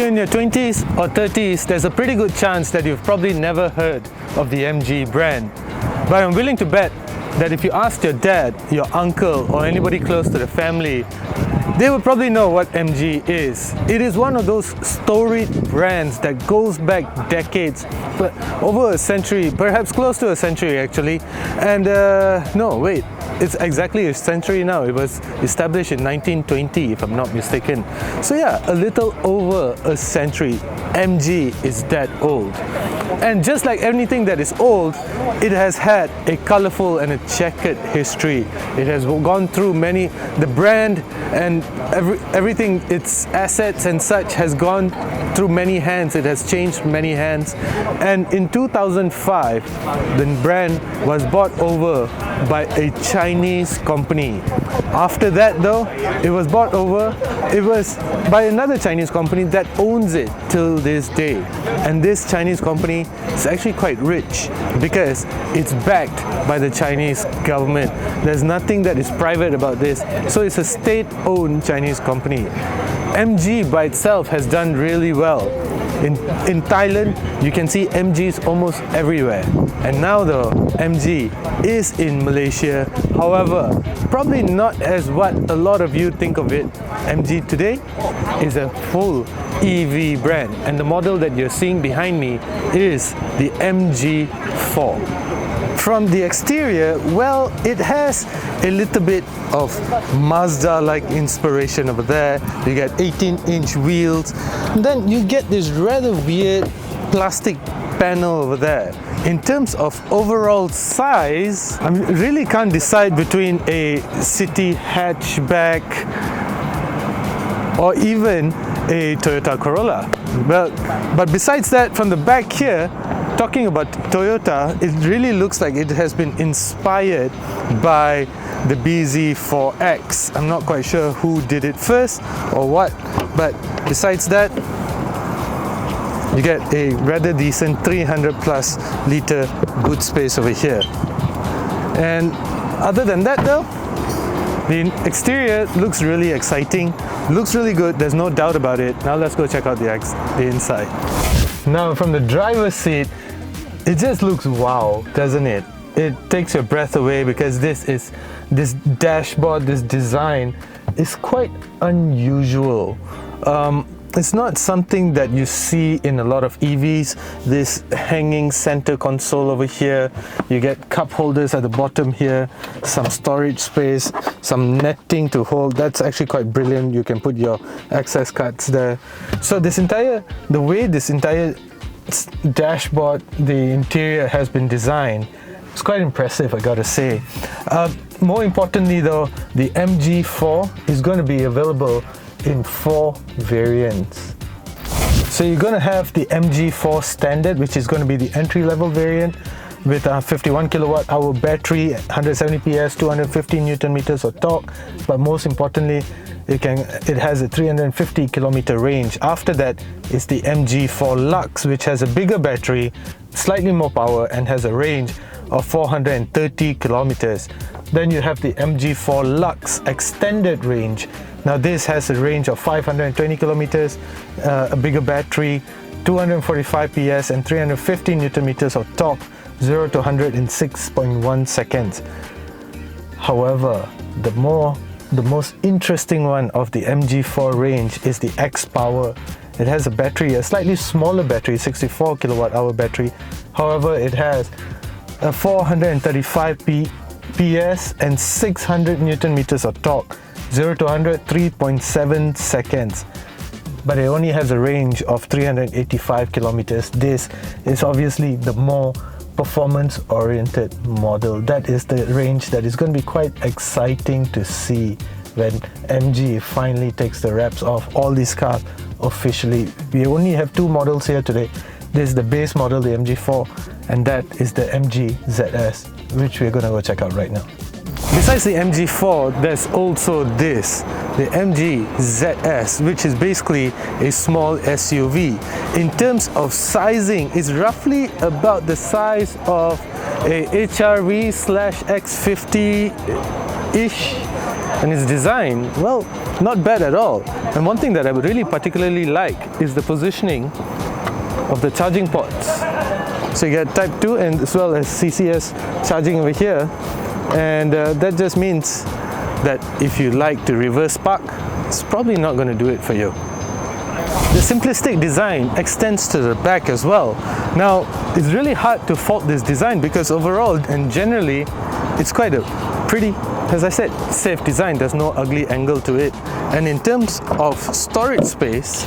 in your 20s or 30s, there's a pretty good chance that you've probably never heard of the MG brand. But I'm willing to bet that if you asked your dad, your uncle, or anybody close to the family, they would probably know what MG is. It is one of those storied brands that goes back decades, but over a century, perhaps close to a century actually. And no, wait, it's exactly a century now. It was established in 1920, if I'm not mistaken. So yeah, a little over a century. MG is that old. And just like anything that is old, it has had a colorful and a checkered history. It has gone through many, the brand and everything, its assets and such has gone through many hands. It has changed many hands. And in 2005, the brand was bought over by a Chinese company. After that though, it was bought over, it was by another Chinese company that owns it till this day. And this Chinese company is actually quite rich because it's backed by the Chinese government. There's nothing that is private about this. So it's a state-owned Chinese company. MG by itself has done really well. In Thailand, you can see MGs almost everywhere. And now though, MG is in Malaysia. However, probably not as what a lot of you think of it. MG today is a full EV brand. And the model that you're seeing behind me is the MG4. From the exterior, well, it has a little bit of Mazda-like inspiration over there. You get 18-inch wheels, and then you get this rather weird plastic panel over there. In terms of overall size, I really can't decide between a city hatchback or even a Toyota Corolla. But besides that, from the back here, talking about Toyota, it really looks like it has been inspired by the BZ4X. I'm not quite sure who did it first or what, but besides that, you get a rather decent 300 plus liter boot space over here. And other than that though, the exterior looks really exciting, looks really good, there's no doubt about it. Now let's go check out the inside. Now from the driver's seat, it just looks wow, doesn't it? It takes your breath away because this dashboard, this design is quite unusual. It's not something that you see in a lot of EVs. This hanging center console over here, you get cup holders at the bottom here, some storage space, some netting to hold. That's actually quite brilliant. You can put your access cards there. So the way this entire dashboard, the interior has been designed, it's quite impressive, I gotta say. More importantly though, the MG4 is going to be available in 4 variants. So you're going to have the MG4 Standard, which is going to be the entry-level variant with a 51 kilowatt hour battery, 170 PS, 215 Newton meters of torque, but most importantly, it has a 350 kilometer range. After that is the MG4 Lux, which has a bigger battery, slightly more power, and has a range of 430 kilometers. Then you have the MG4 Lux Extended Range. Now this has a range of 520 kilometers, a bigger battery, 245 PS and 350 Newton meters of torque, 0 to 100 in 6.1 seconds. However, the most interesting one of the MG4 range is the XPOWER. It has a battery, a slightly smaller battery, 64 kilowatt hour battery. However, it has a 435 PS and 600 Newton meters of torque, 0 to 100, 3.7 seconds. But it only has a range of 385 kilometers. This is obviously the more performance-oriented model. That is the range that is going to be quite exciting to see when MG finally takes the wraps off all these cars officially. We only have 2 models here today. This is the base model, the MG4, and that is the MG ZS, which we're going to go check out right now. Besides the MG4, there's also this, the MG ZS, which is basically a small SUV. In terms of sizing, it's roughly about the size of a HRV/X50-ish. And its design, well, not bad at all. And one thing that I would really particularly like is the positioning of the charging ports. So you get Type 2 and as well as CCS charging over here. And that just means that if you like to reverse park, it's probably not going to do it for you. The simplistic design extends to the back as well. Now, it's really hard to fault this design because overall and generally, it's quite a pretty, as I said, safe design. There's no ugly angle to it. And in terms of storage space,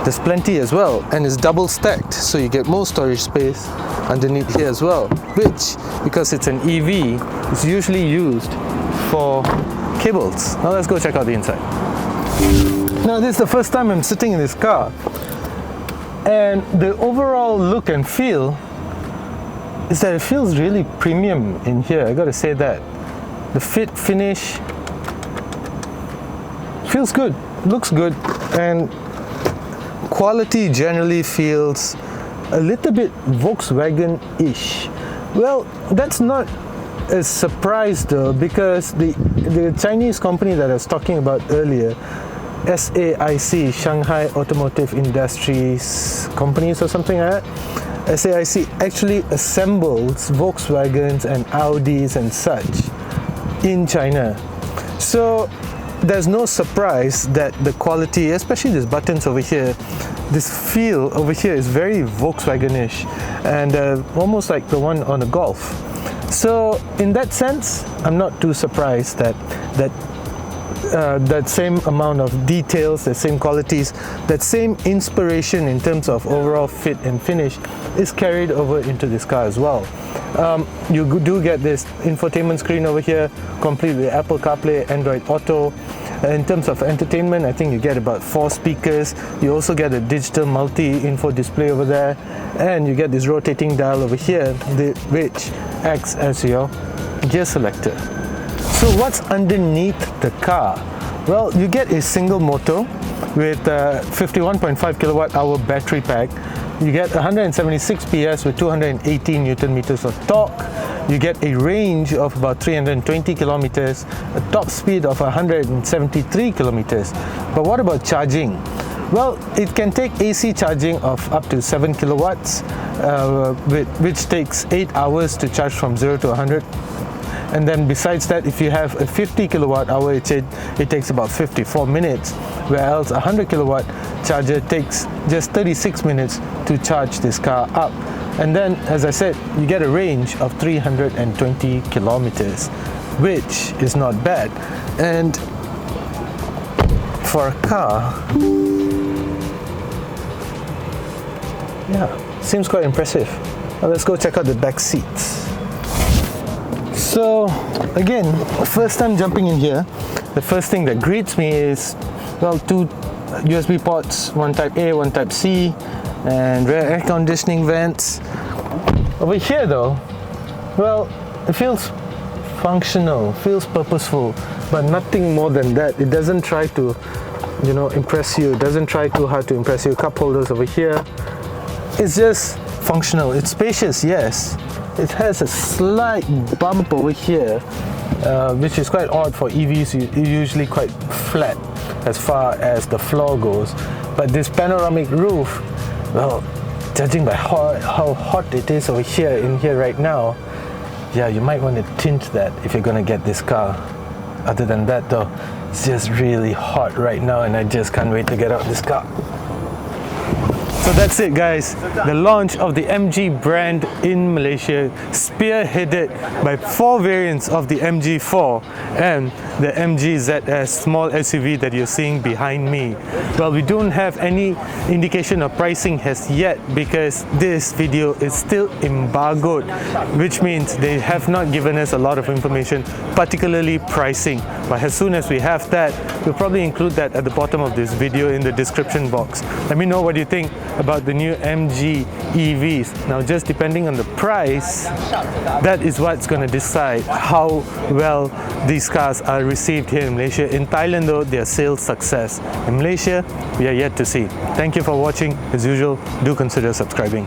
there's plenty as well, and it's double stacked, so you get more storage space underneath here as well, which, because it's an EV, is usually used for cables. Now let's go check out the inside. Now this is the first time I'm sitting in this car, and the overall look and feel is that it feels really premium in here. I gotta say that. The fit, finish, feels good, looks good, and quality generally feels a little bit Volkswagen-ish. Well, that's not a surprise though, because the Chinese company that I was talking about earlier, SAIC, Shanghai Automotive Industries Companies or something like that, SAIC actually assembles Volkswagens and Audis and such in China. So there's no surprise that the quality, especially these buttons over here, this feel over here is very Volkswagen-ish and almost like the one on a Golf. So in that sense, I'm not too surprised that that same amount of details, the same qualities, that same inspiration in terms of overall fit and finish is carried over into this car as well. You do get this infotainment screen over here, complete with Apple CarPlay, Android Auto. In terms of entertainment, I think you get about 4 speakers. You also get a digital multi-info display over there, and you get this rotating dial over here, which acts as your gear selector. So what's underneath the car? Well, you get a single motor with a 51.5 kilowatt hour battery pack. You get 176 PS with 218 Newton meters of torque. You get a range of about 320 kilometers, a top speed of 173 kilometers. But what about charging? Well, it can take AC charging of up to 7 kilowatts, which takes 8 hours to charge from 0 to 100. And then besides that, if you have a 50 kilowatt hour, it takes about 54 minutes, whereas a 100 kilowatt charger takes just 36 minutes to charge this car up. And then, as I said, you get a range of 320 kilometers, which is not bad. And for a car, yeah, seems quite impressive. Now let's go check out the back seats. So again, first time jumping in here, the first thing that greets me is, well, 2 USB ports, one type A, one type C, and rear air conditioning vents. Over here though, well, it feels functional, feels purposeful, but nothing more than that. It doesn't try to, impress you. It doesn't try too hard to impress you. Cup holders over here. It's just functional. It's spacious, yes. It has a slight bump over here, which is quite odd for EVs. Usually quite flat as far as the floor goes. But this panoramic roof, well, judging by how hot it is over here in here right now, yeah, you might want to tint that if you're going to get this car. Other than that though, it's just really hot right now and I just can't wait to get out this car. So that's it guys, the launch of the MG brand in Malaysia, spearheaded by 4 variants of the MG4 and the MG ZS small SUV that you're seeing behind me. Well, we don't have any indication of pricing as yet because this video is still embargoed, which means they have not given us a lot of information, particularly pricing. But as soon as we have that, we'll probably include that at the bottom of this video in the description box. Let me know what you think about the new MG EVs. Now, just depending on the price, that is what's going to decide how well these cars are received here in Malaysia. In Thailand though, their sales success. In Malaysia, we are yet to see. Thank you for watching. As usual, do consider subscribing.